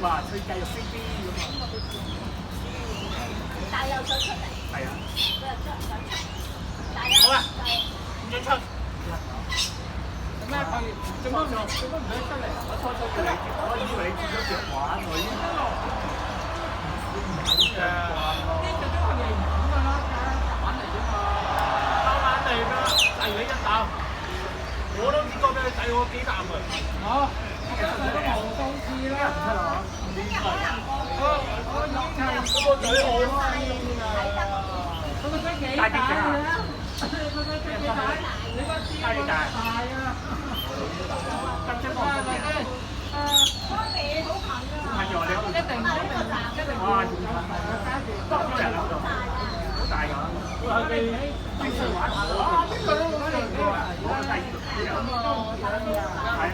話佢繼續飛機咁啊。但又想出嚟。係啊。佢又想出。好啊，唔准出。咩佢做乜唔想出嚟？我初初以為你轉咗隻玩女。呢隻都係唔咁㗎啦，玩嚟啫嘛。啱啱嚟㗎，遞你一啖，我都唔覺得你遞我幾啖㗎。我真係都無數次啦。我已經係個嘴好尖啊！佢個嘴幾大㗎？佢個嘴幾大？你個知我大啊！咁即係我方面好近㗎嘛。係喎，你一定哇，仲近多啲人喺度，好大㗎！我哋經常玩，哇！邊個都好犀利㗎，我第二度。係啊。